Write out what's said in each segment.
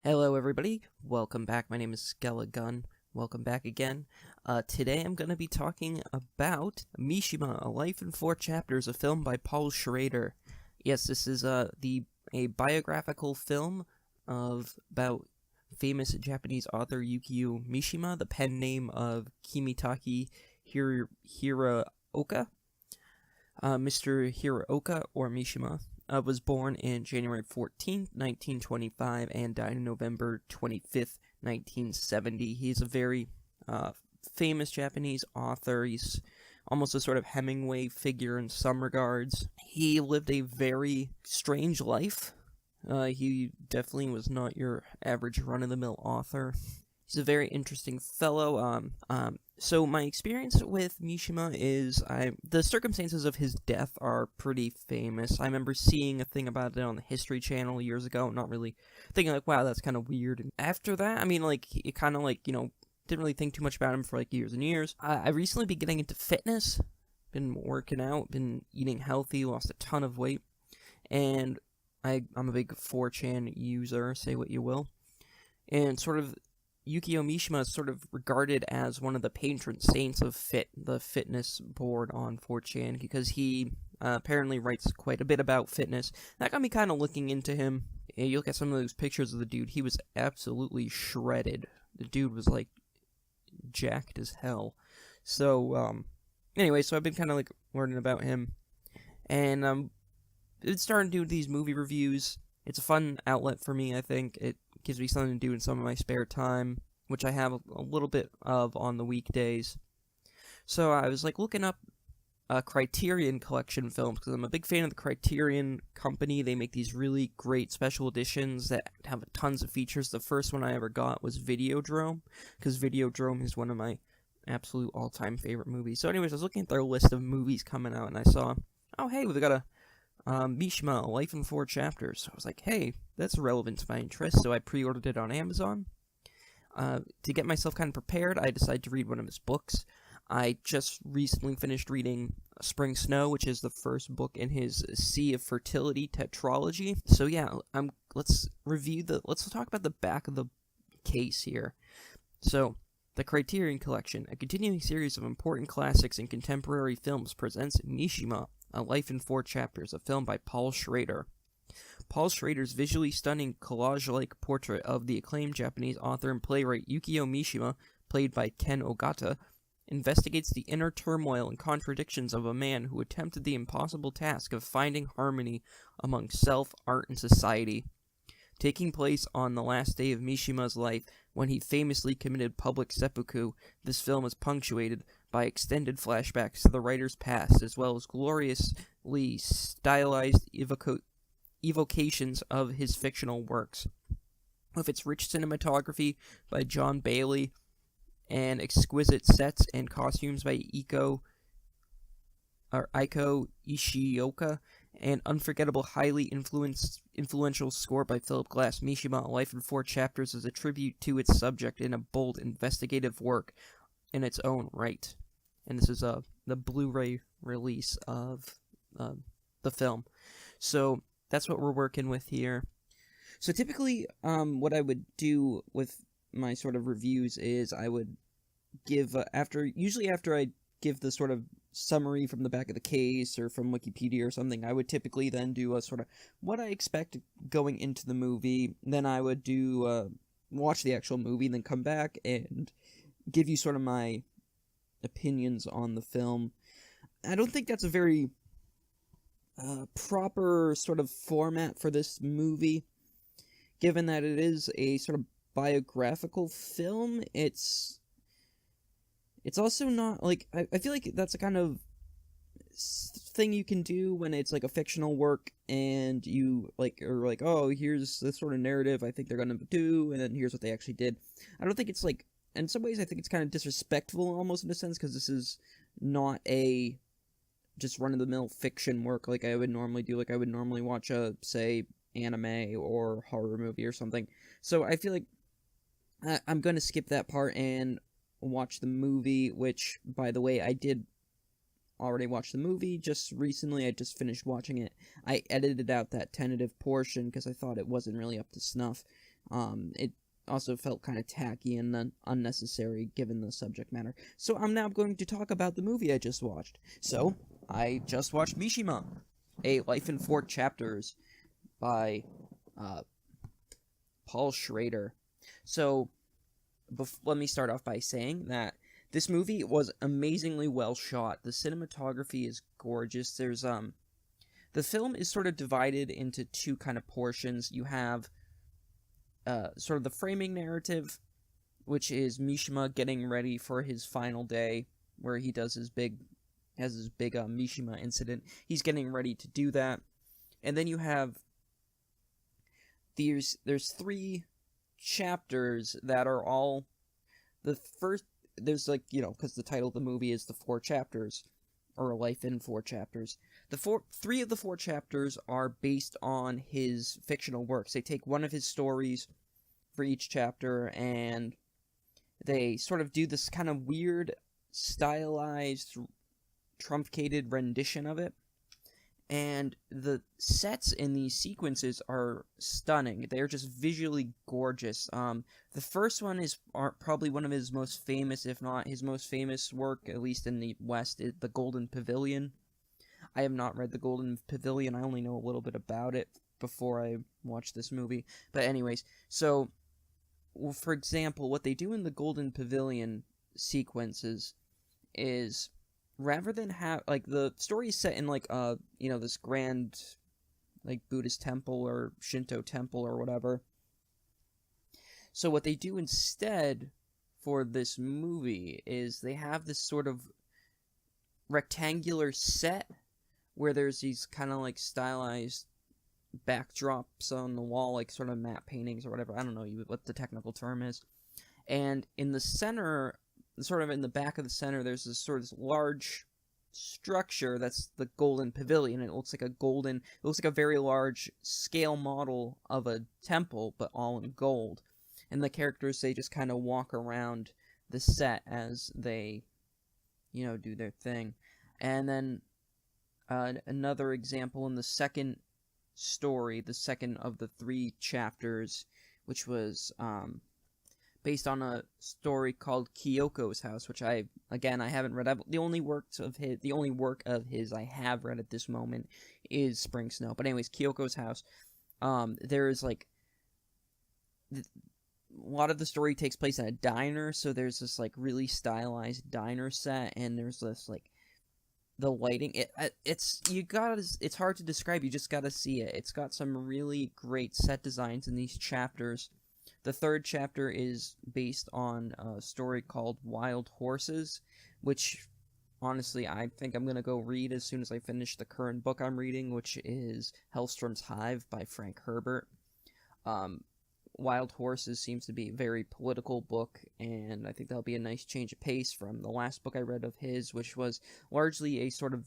Hello everybody, welcome back. My name is Skelegun. Welcome back again. Today I'm going to be talking about Mishima, A Life in Four Chapters, a film by Paul Schrader. Yes, this is a biographical film about famous Japanese author Yukio Mishima, the pen name of Kimitake Hiraoka. Mr. Hiraoka, or Mishima, was born in January 14th, 1925, and died on November 25th, 1970. He's a very famous Japanese author. He's almost a sort of Hemingway figure in some regards. He lived a very strange life. He definitely was not your average run-of-the-mill author. He's a very interesting fellow. So my experience with Mishima is the circumstances of his death are pretty famous. I remember seeing a thing about it on the History Channel years ago, not really thinking like, wow, that's kind of weird. And after that, it kind of didn't really think too much about him for years and years. I recently been getting into fitness, been working out, been eating healthy, lost a ton of weight, and I'm a big 4chan user, say what you will, and sort of Yukio Mishima is sort of regarded as one of the patron saints of the fitness board on 4chan, because he apparently writes quite a bit about fitness. That got me kind of looking into him. You look at some of those pictures of the dude, he was absolutely shredded. The dude was, jacked as hell. So, anyway, so I've been kind of, learning about him. And, it's starting to do these movie reviews. It's a fun outlet for me, I think. It gives me something to do in some of my spare time, which I have a little bit of on the weekdays. So I was looking up Criterion Collection films, because I'm a big fan of the Criterion company. They make these really great special editions that have tons of features. The first one I ever got was Videodrome, because Videodrome is one of my absolute all-time favorite movies. So anyways, I was looking at their list of movies coming out, and I saw, oh hey, we've got a Mishima, A Life in Four Chapters. So I was like, hey, that's relevant to my interest, so I pre-ordered it on Amazon. To get myself kind of prepared, I decided to read one of his books. I just recently finished reading Spring Snow, which is the first book in his Sea of Fertility tetralogy. So yeah, let's talk about the back of the case here. So, the Criterion Collection, a continuing series of important classics in contemporary films, presents Mishima, A Life in Four Chapters, a film by Paul Schrader. Paul Schrader's visually stunning collage-like portrait of the acclaimed Japanese author and playwright Yukio Mishima, played by Ken Ogata, investigates the inner turmoil and contradictions of a man who attempted the impossible task of finding harmony among self, art, and society. Taking place on the last day of Mishima's life, when he famously committed public seppuku, this film is punctuated by extended flashbacks to the writer's past, as well as gloriously stylized evocations of his fictional works. With its rich cinematography by John Bailey, and exquisite sets and costumes by Eiko Ishioka, and unforgettable, highly influential score by Philip Glass, Mishima, A Life in Four Chapters is a tribute to its subject in a bold, investigative work in its own right. And this is the Blu-ray release of the film. So that's what we're working with here. So typically, what I would do with my sort of reviews is I would give, usually after I give the sort of summary from the back of the case or from Wikipedia or something, I would typically then do a sort of what I expect going into the movie. Then I would do watch the actual movie, then come back and give you sort of my opinions on the film. I don't think that's a very proper sort of format for this movie, given that it is a sort of biographical film. It's also not, I feel like that's a kind of thing you can do when it's, a fictional work, and you, are oh, here's this sort of narrative I think they're gonna do, and then here's what they actually did. I don't think it's, in some ways, I think it's kind of disrespectful, almost, in a sense, because this is not a just run-of-the-mill fiction work like I would normally do. I would normally watch a, say, anime or horror movie or something. So I feel like I'm gonna skip that part and watch the movie, which, by the way, I did already watch the movie just recently. I just finished watching it. I edited out that tentative portion because I thought it wasn't really up to snuff. It also felt kind of tacky and unnecessary given the subject matter. So I'm now going to talk about the movie I just watched. So, I just watched Mishima, A Life in Four Chapters by Paul Schrader. So, let me start off by saying that this movie was amazingly well shot. The cinematography is gorgeous. The film is sort of divided into two kind of portions. You have sort of the framing narrative, which is Mishima getting ready for his final day, where he does his big Mishima incident. He's getting ready to do that, and then you have there's three chapters that are all the first. There's because the title of the movie is The Four Chapters, or A Life in Four Chapters. Three of the four chapters are based on his fictional works. They take one of his stories for each chapter, and they sort of do this kind of weird, stylized, truncated rendition of it. And the sets in these sequences are stunning. They're just visually gorgeous. The first one is probably one of his most famous, if not his most famous work, at least in the West, is The Golden Pavilion. I have not read The Golden Pavilion. I only know a little bit about it before I watched this movie. But anyways, so, for example, what they do in The Golden Pavilion sequences is, rather than have, the story is set in, this grand, Buddhist temple or Shinto temple or whatever. So what they do instead for this movie is they have this sort of rectangular set where there's these kind of, stylized backdrops on the wall, sort of matte paintings or whatever. I don't know what the technical term is. And in the center, sort of in the back of the center, there's this sort of large structure that's the Golden Pavilion. It looks like a very large scale model of a temple, but all in gold. And the characters, they just kind of walk around the set as they, do their thing. And then another example in the second story, the second of the three chapters, which was based on a story called Kyoko's House, which I haven't read. The only work of his I have read at this moment is Spring Snow. But anyways, Kyoko's House. There is a lot of the story takes place in a diner, so there's this really stylized diner set, and there's this the lighting. It's hard to describe. You just gotta see it. It's got some really great set designs in these chapters. The third chapter is based on a story called Wild Horses, which, honestly, I think I'm going to go read as soon as I finish the current book I'm reading, which is Hellstrom's Hive by Frank Herbert. Wild Horses seems to be a very political book, and I think that'll be a nice change of pace from the last book I read of his, which was largely a sort of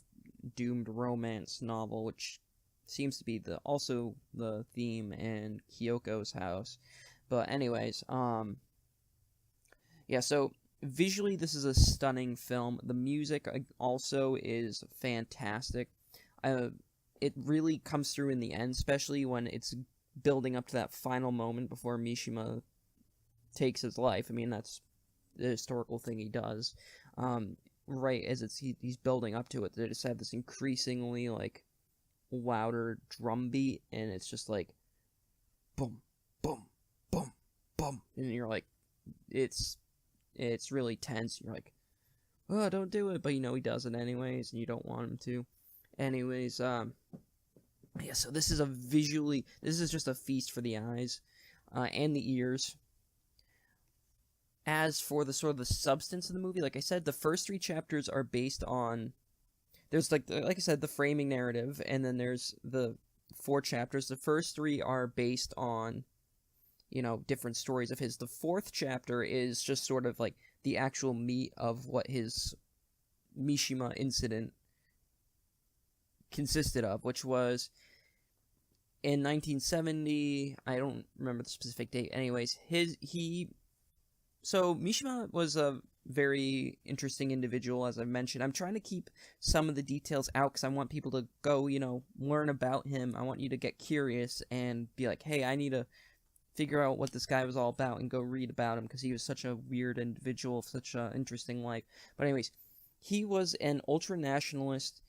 doomed romance novel, which seems to be also the theme in Kyoko's House. But anyways, so visually this is a stunning film. The music also is fantastic. It really comes through in the end, especially when it's building up to that final moment before Mishima takes his life. I mean, that's the historical thing he does. Right as he's building up to it, they just have this increasingly, louder drum beat, and it's just boom, boom, boom, boom, and you're it's really tense. You're oh, don't do it, but he does it anyways, and you don't want him to. Anyways, so this is just a feast for the eyes, and the ears. As for the sort of the substance of the movie, like I said, the first three chapters are based on, there's like I said, the framing narrative, and then there's the four chapters. The first three are based on, different stories of his. The fourth chapter is just sort of the actual meat of what his Mishima incident consisted of, which was in 1970. I don't remember the specific date. Anyways, so Mishima was a very interesting individual, as I mentioned. I'm trying to keep some of the details out because I want people to go, learn about him. I want you to get curious and be hey, I need to figure out what this guy was all about and go read about him because he was such a weird individual, such an interesting life. But anyways, he was an ultra-nationalist.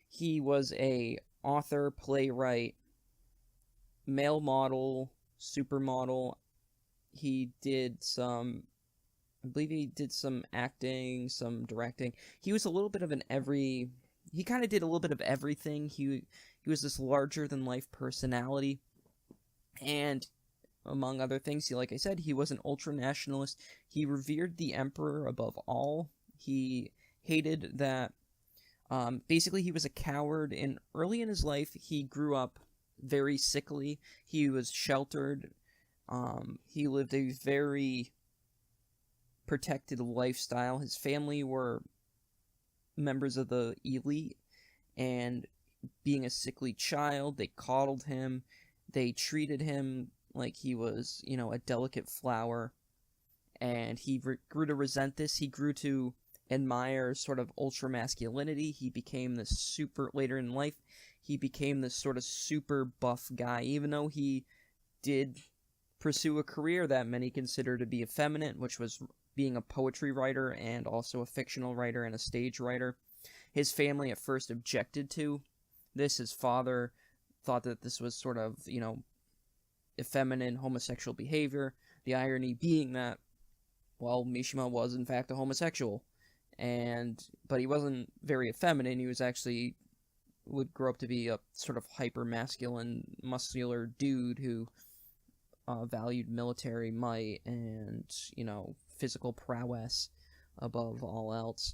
He was a author, playwright, male model, supermodel. He did some, I believe he did some acting, some directing. He was a little bit of he kind of did a little bit of everything. He was this larger-than-life personality. And among other things, like I said, he was an ultra-nationalist. He revered the emperor above all. He hated that, basically he was a coward, and early in his life, he grew up very sickly. He was sheltered. He lived a very protected lifestyle. His family were members of the elite, and being a sickly child, they coddled him. They treated him like he was, a delicate flower, and he grew to resent this. He grew to admire sort of ultra masculinity. He became this later in life, he became this sort of super buff guy, even though he did pursue a career that many consider to be effeminate, which was being a poetry writer and also a fictional writer and a stage writer. His family at first objected to this. His father thought that this was sort of, effeminate homosexual behavior. The irony being that, well, Mishima was in fact a homosexual, but he wasn't very effeminate. He was actually would grow up to be a sort of hyper masculine, muscular dude who valued military might and physical prowess above all else.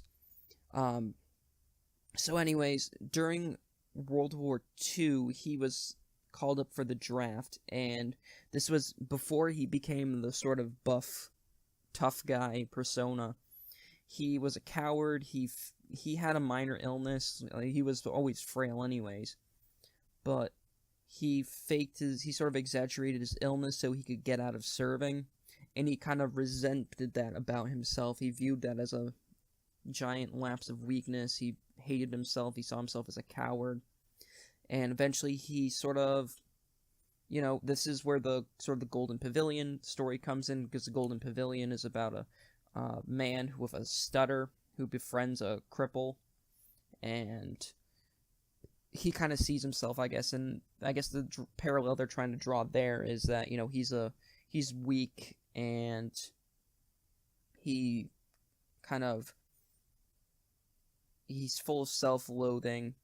So anyways, during World War II, he was called up for the draft, and this was before he became the sort of buff, tough guy persona. He was a coward. He had a minor illness. He was always frail anyways, but he sort of exaggerated his illness so he could get out of serving, and he kind of resented that about himself. He viewed that as a giant lapse of weakness. He hated himself. He saw himself as a coward. And eventually he sort of, this is where the Golden Pavilion story comes in, because the Golden Pavilion is about a man with a stutter who befriends a cripple, and he kind of sees himself, I guess, and I guess the parallel they're trying to draw there is that, he's weak, and he's full of self-loathing,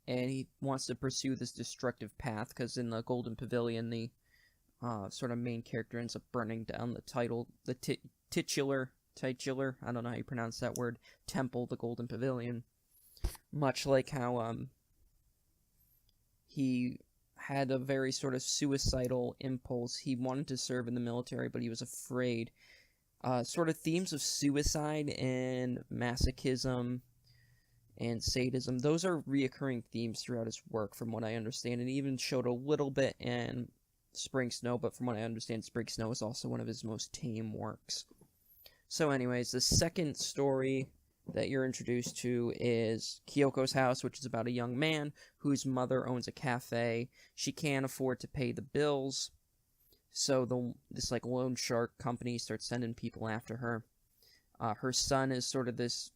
and he wants to pursue this destructive path, because in the Golden Pavilion, the sort of main character ends up burning down the titular, I don't know how you pronounce that word, temple, the Golden Pavilion, much like how he had a very sort of suicidal impulse. He wanted to serve in the military, but he was afraid. Sort of themes of suicide and masochism and sadism, those are reoccurring themes throughout his work, from what I understand, and he even showed a little bit in Spring Snow, but from what I understand, Spring Snow is also one of his most tame works. So anyways, the second story that you're introduced to is Kyoko's House, which is about a young man whose mother owns a cafe. She can't afford to pay the bills, so this loan shark company starts sending people after her. Her son is sort of this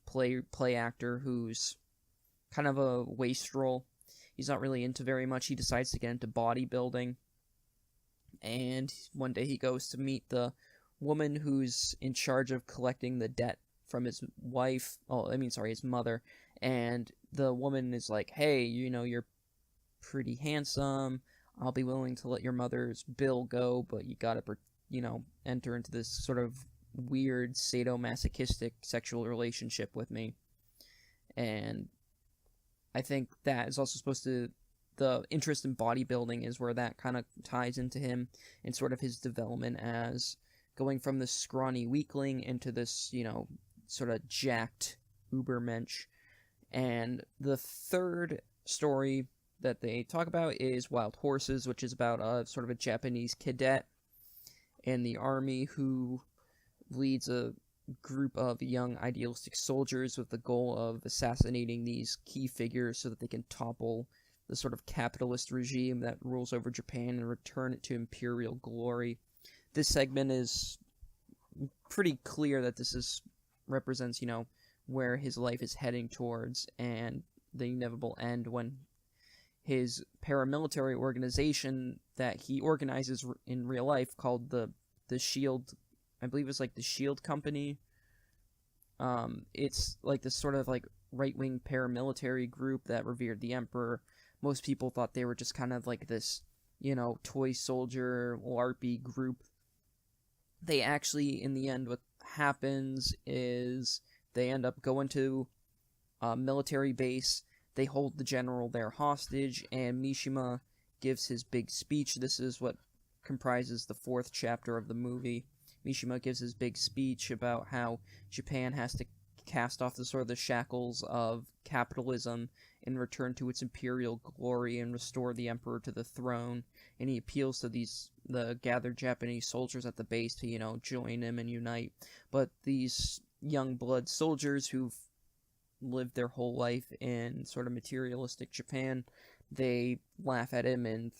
play actor who's kind of a wastrel. He's not really into very much. He decides to get into bodybuilding, and one day he goes to meet the woman who's in charge of collecting the debt from his his mother, and the woman is like, hey, you're pretty handsome, I'll be willing to let your mother's bill go, but you gotta, enter into this sort of weird sadomasochistic sexual relationship with me. And I think that is also the interest in bodybuilding is where that kind of ties into him and sort of his development as going from this scrawny weakling into this, sort of jacked ubermensch. And the third story that they talk about is Wild Horses, which is about sort of a Japanese cadet in the army who leads a group of young idealistic soldiers with the goal of assassinating these key figures so that they can topple the sort of capitalist regime that rules over Japan and return it to imperial glory. This segment is pretty clear that this represents, where his life is heading towards, and the inevitable end when his paramilitary organization that he organizes in real life, called the Shield, I believe it's like the Shield Company. It's like this sort of like right-wing paramilitary group that revered the emperor. Most people thought they were just kind of like this, toy soldier LARPy group. They actually, in the end, what happens is they end up going to a military base. They hold the general there hostage, and Mishima gives his big speech. This is what comprises the 4th chapter of the movie. Mishima gives his big speech about how Japan has to cast off the shackles of capitalism and return to its imperial glory and restore the emperor to the throne. And he appeals to the gathered Japanese soldiers at the base to, join him and unite. But these young blood soldiers who've lived their whole life in sort of materialistic Japan, they laugh at him and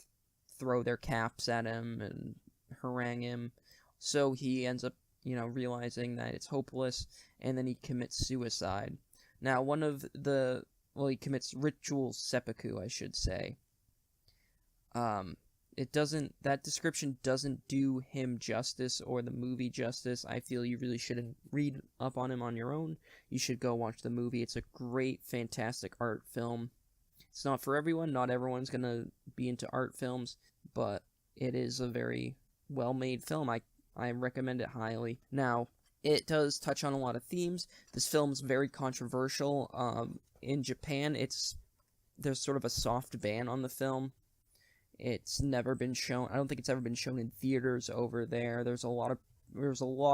throw their caps at him and harangue him. So he ends up, realizing that it's hopeless, and then he commits suicide. Now, he commits ritual seppuku, I should say. That description doesn't do him justice or the movie justice. I feel you really shouldn't read up on him on your own. You should go watch the movie. It's a great, fantastic art film. It's not for everyone. Not everyone's gonna be into art films, but it is a very well-made film. I recommend it highly. Now, it does touch on a lot of themes. This film's very controversial. In Japan, there's sort of a soft ban on the film. It's never been shown. I don't think it's ever been shown in theaters over there. There's a lot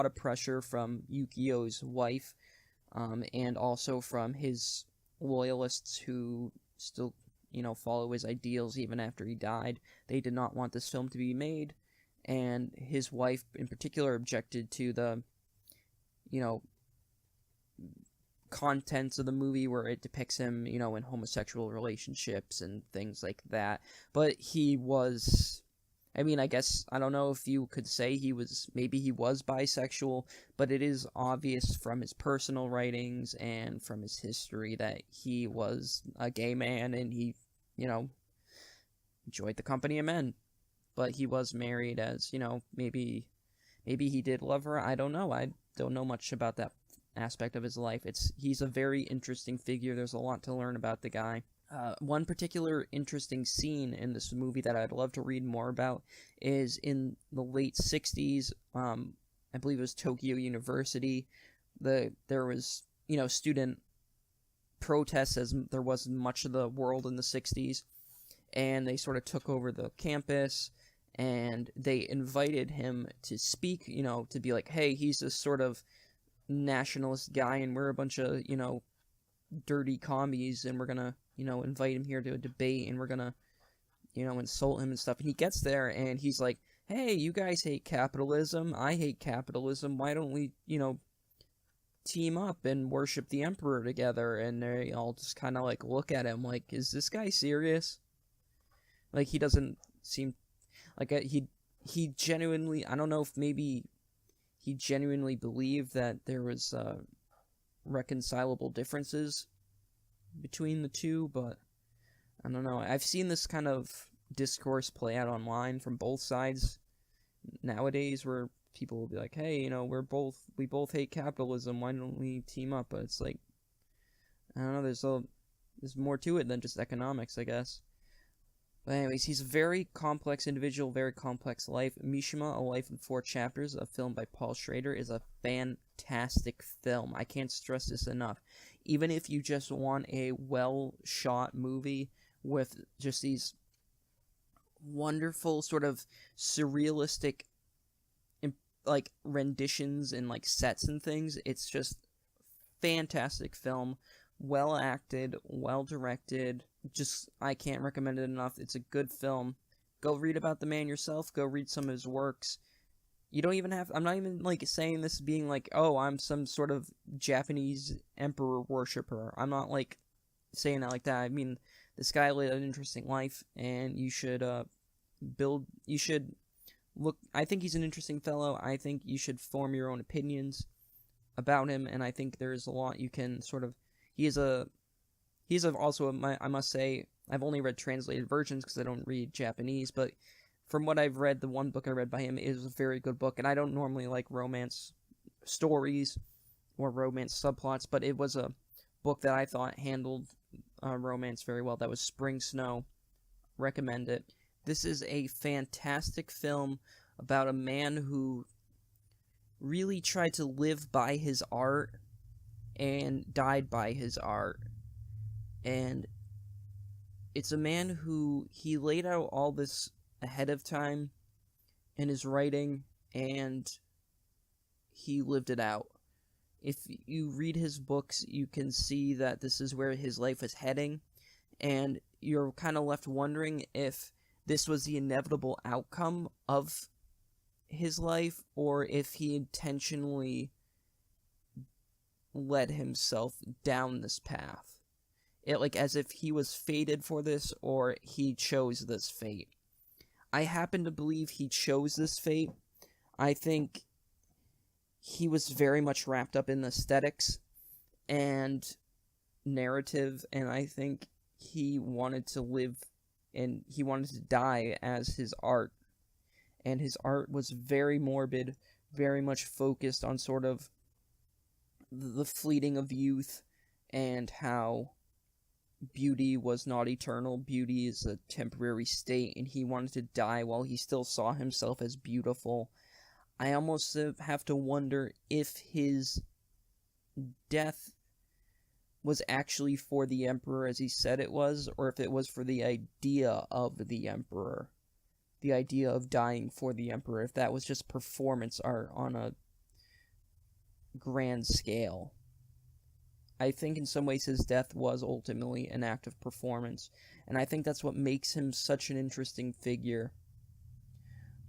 of pressure from Yukio's wife, and also from his loyalists who still, follow his ideals even after he died. They did not want this film to be made, and his wife in particular objected to the, contents of the movie where it depicts him, in homosexual relationships and things like that. But he was, I guess, I don't know if you could say maybe he was bisexual, but it is obvious from his personal writings and from his history that he was a gay man, and he, enjoyed the company of men. But he was married, as, maybe he did love her. I don't know. I don't know much about that aspect of his life. He's a very interesting figure. There's a lot to learn about the guy. One particular interesting scene in this movie that I'd love to read more about is in the late 60s. I believe it was Tokyo University. There was, student protests, as there was in much of the world in the 60s, and they sort of took over the campus, and they invited him to speak, to be like, hey, he's this sort of nationalist guy, and we're a bunch of, dirty commies, and we're gonna, invite him here to a debate, and we're gonna, insult him and stuff. And he gets there, and he's like, hey, you guys hate capitalism, I hate capitalism, why don't we, team up and worship the emperor together? And they all just kind of, like, look at him like, is this guy serious? Like, he doesn't seem like he genuinely, I don't know if maybe he genuinely believed that there was reconcilable differences between the two, but I don't know. I've seen this kind of discourse play out online from both sides nowadays, where people will be like, hey, we both hate capitalism, why don't we team up? But it's like, I don't know, there's more to it than just economics, I guess. But anyways, he's a very complex individual, very complex life. Mishima, A Life in 4 Chapters, a film by Paul Schrader, is a fantastic film. I can't stress this enough. Even if you just want a well-shot movie with just these wonderful sort of surrealistic, like, renditions and, like, sets and things, it's just fantastic film. Well acted, well directed. Just, I can't recommend it enough. It's a good film. Go read about the man yourself. Go read some of his works. You don't even have, I'm not even, like, saying this being like, oh, I'm some sort of Japanese emperor worshiper. I'm not, like, saying that like that. I mean, this guy led an interesting life, and you should you should look. I think he's an interesting fellow. I think you should form your own opinions about him, and I think there is a lot you can sort of. I must say, I've only read translated versions because I don't read Japanese, but from what I've read, the one book I read by him is a very good book, and I don't normally like romance stories or romance subplots, but it was a book that I thought handled romance very well. That was Spring Snow. Recommend it. This is a fantastic film about a man who really tried to live by his art and died by his art. And it's a man who he laid out all this ahead of time in his writing, and he lived it out. If you read his books, you can see that this is where his life is heading, and you're kind of left wondering if this was the inevitable outcome of his life, or if he intentionally led himself down this path. As if he was fated for this, or he chose this fate. I happen to believe he chose this fate. I think he was very much wrapped up in aesthetics and narrative, and I think he wanted to live and he wanted to die as his art. And his art was very morbid, very much focused on sort of the fleeting of youth and how beauty was not eternal, beauty is a temporary state, and he wanted to die while he still saw himself as beautiful. I almost have to wonder if his death was actually for the Emperor as he said it was, or if it was for the idea of the Emperor. The idea of dying for the Emperor, if that was just performance art on a grand scale. I think in some ways his death was ultimately an act of performance, and I think that's what makes him such an interesting figure.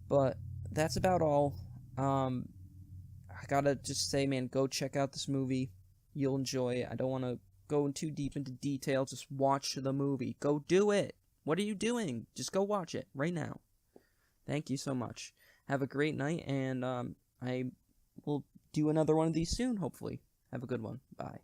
But that's about all. I gotta just say, man, go check out this movie. You'll enjoy it. I don't want to go too deep into detail. Just watch the movie. Go do it. What are you doing? Just go watch it right now. Thank you so much. Have a great night, and I will do another one of these soon, hopefully. Have a good one. Bye.